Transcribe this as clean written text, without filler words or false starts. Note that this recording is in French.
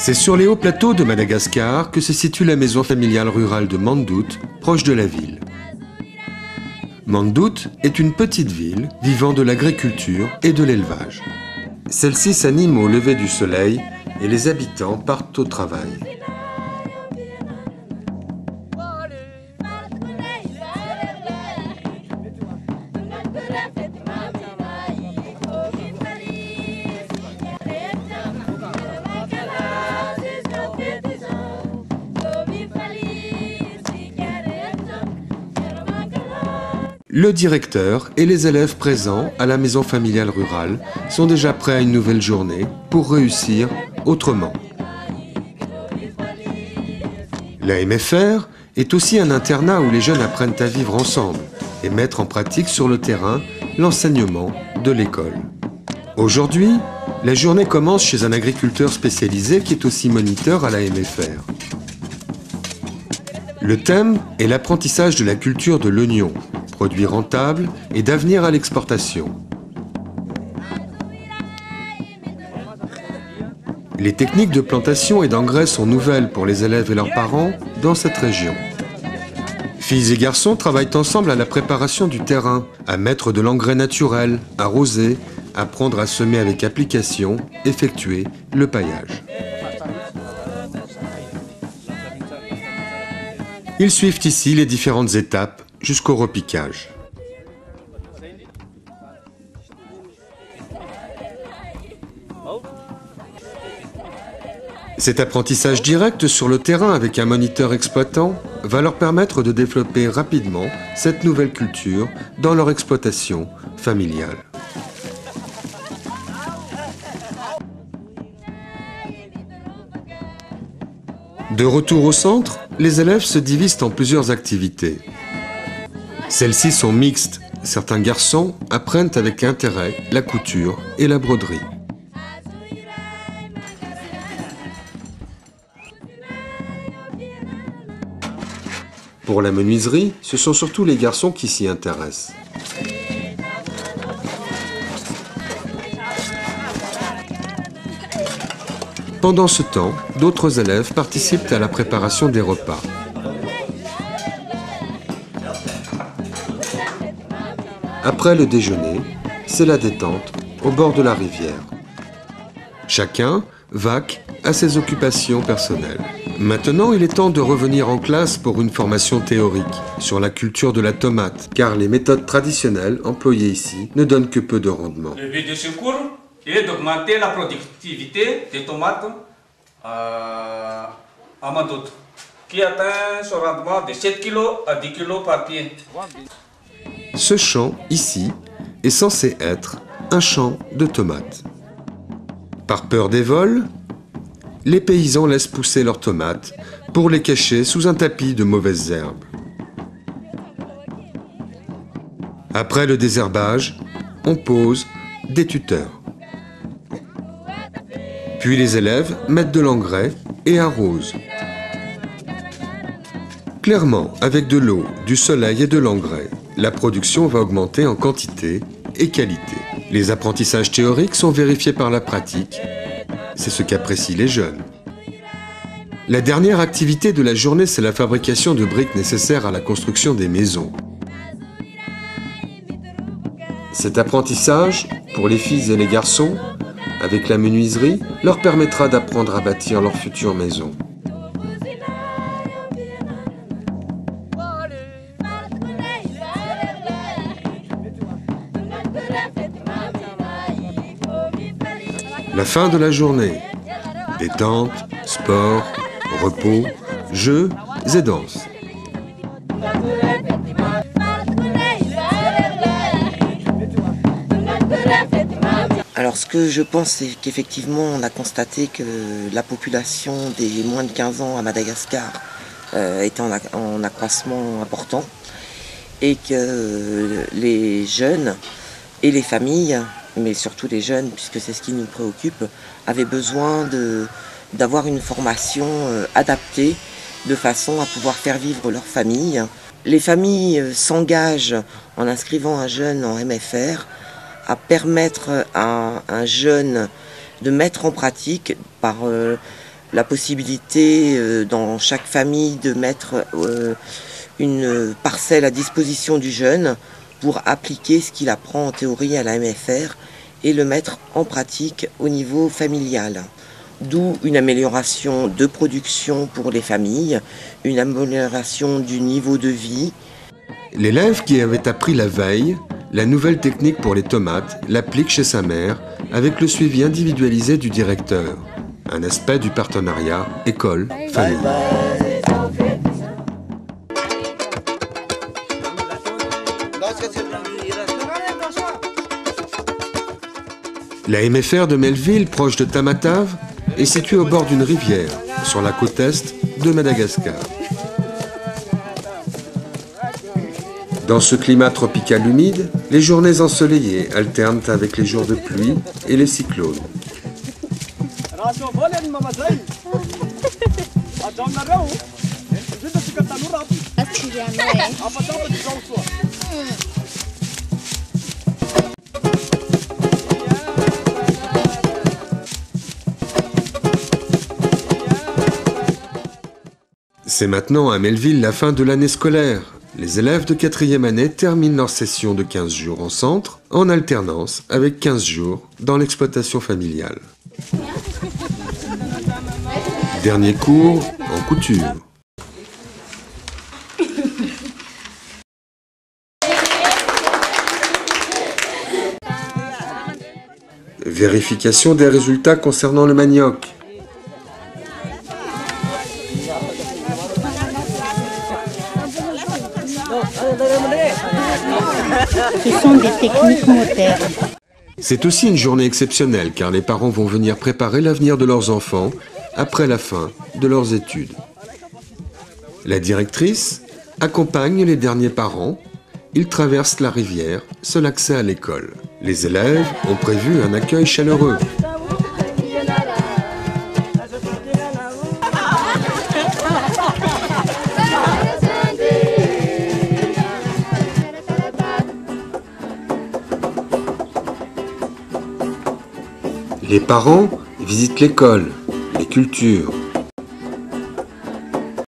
C'est sur les hauts plateaux de Madagascar que se situe la maison familiale rurale de Mandout, proche de la ville. Mandout est une petite ville vivant de l'agriculture et de l'élevage. Celle-ci s'anime au lever du soleil et les habitants partent au travail. Le directeur et les élèves présents à la maison familiale rurale sont déjà prêts à une nouvelle journée pour réussir autrement. La MFR est aussi un internat où les jeunes apprennent à vivre ensemble et mettre en pratique sur le terrain l'enseignement de l'école. Aujourd'hui, la journée commence chez un agriculteur spécialisé qui est aussi moniteur à la MFR. Le thème est l'apprentissage de la culture de l'oignon, produit rentable et d'avenir à l'exportation. Les techniques de plantation et d'engrais sont nouvelles pour les élèves et leurs parents dans cette région. Filles et garçons travaillent ensemble à la préparation du terrain, à mettre de l'engrais naturel, arroser, apprendre à semer avec application, effectuer le paillage. Ils suivent ici les différentes étapes jusqu'au repiquage. Cet apprentissage direct sur le terrain avec un moniteur exploitant va leur permettre de développer rapidement cette nouvelle culture dans leur exploitation familiale. De retour au centre, les élèves se divisent en plusieurs activités. Celles-ci sont mixtes. Certains garçons apprennent avec intérêt la couture et la broderie. Pour la menuiserie, ce sont surtout les garçons qui s'y intéressent. Pendant ce temps, d'autres élèves participent à la préparation des repas. Après le déjeuner, c'est la détente au bord de la rivière. Chacun vaque à ses occupations personnelles. Maintenant, il est temps de revenir en classe pour une formation théorique sur la culture de la tomate, car les méthodes traditionnelles employées ici ne donnent que peu de rendement. Le but de ce cours est d'augmenter la productivité des tomates à Mandout, qui atteint son rendement de 7 kg à 10 kg par pied. Ce champ, ici, est censé être un champ de tomates. Par peur des vols, les paysans laissent pousser leurs tomates pour les cacher sous un tapis de mauvaises herbes. Après le désherbage, on pose des tuteurs. Puis les élèves mettent de l'engrais et arrosent. Clairement, avec de l'eau, du soleil et de l'engrais, la production va augmenter en quantité et qualité. Les apprentissages théoriques sont vérifiés par la pratique. C'est ce qu'apprécient les jeunes. La dernière activité de la journée, c'est la fabrication de briques nécessaires à la construction des maisons. Cet apprentissage, pour les filles et les garçons, avec la menuiserie, leur permettra d'apprendre à bâtir leur future maison. La fin de la journée. Détente, sport, repos, jeux et danse. Alors ce que je pense, c'est qu'effectivement on a constaté que la population des moins de 15 ans à Madagascar était en accroissement important et que les jeunes et les familles, mais surtout les jeunes, puisque c'est ce qui nous préoccupe, avaient besoin d'avoir une formation adaptée de façon à pouvoir faire vivre leur famille. Les familles s'engagent en inscrivant un jeune en MFR à permettre à un jeune de mettre en pratique par la possibilité dans chaque famille de mettre une parcelle à disposition du jeune pour appliquer ce qu'il apprend en théorie à la MFR et le mettre en pratique au niveau familial. D'où une amélioration de production pour les familles, une amélioration du niveau de vie. L'élève qui avait appris la veille la nouvelle technique pour les tomates l'applique chez sa mère avec le suivi individualisé du directeur. Un aspect du partenariat école-famille. La MFR de Melville, proche de Tamatave, est située au bord d'une rivière, sur la côte est de Madagascar. Dans ce climat tropical humide, les journées ensoleillées alternent avec les jours de pluie et les cyclones. C'est maintenant à Melville la fin de l'année scolaire. Les élèves de 4e année terminent leur session de 15 jours en centre, en alternance avec 15 jours dans l'exploitation familiale. Dernier cours en couture. Vérification des résultats concernant le manioc. Ce sont des techniques modernes. C'est aussi une journée exceptionnelle car les parents vont venir préparer l'avenir de leurs enfants après la fin de leurs études. La directrice accompagne les derniers parents. Ils traversent la rivière, seul accès à l'école. Les élèves ont prévu un accueil chaleureux. Les parents visitent l'école, les cultures,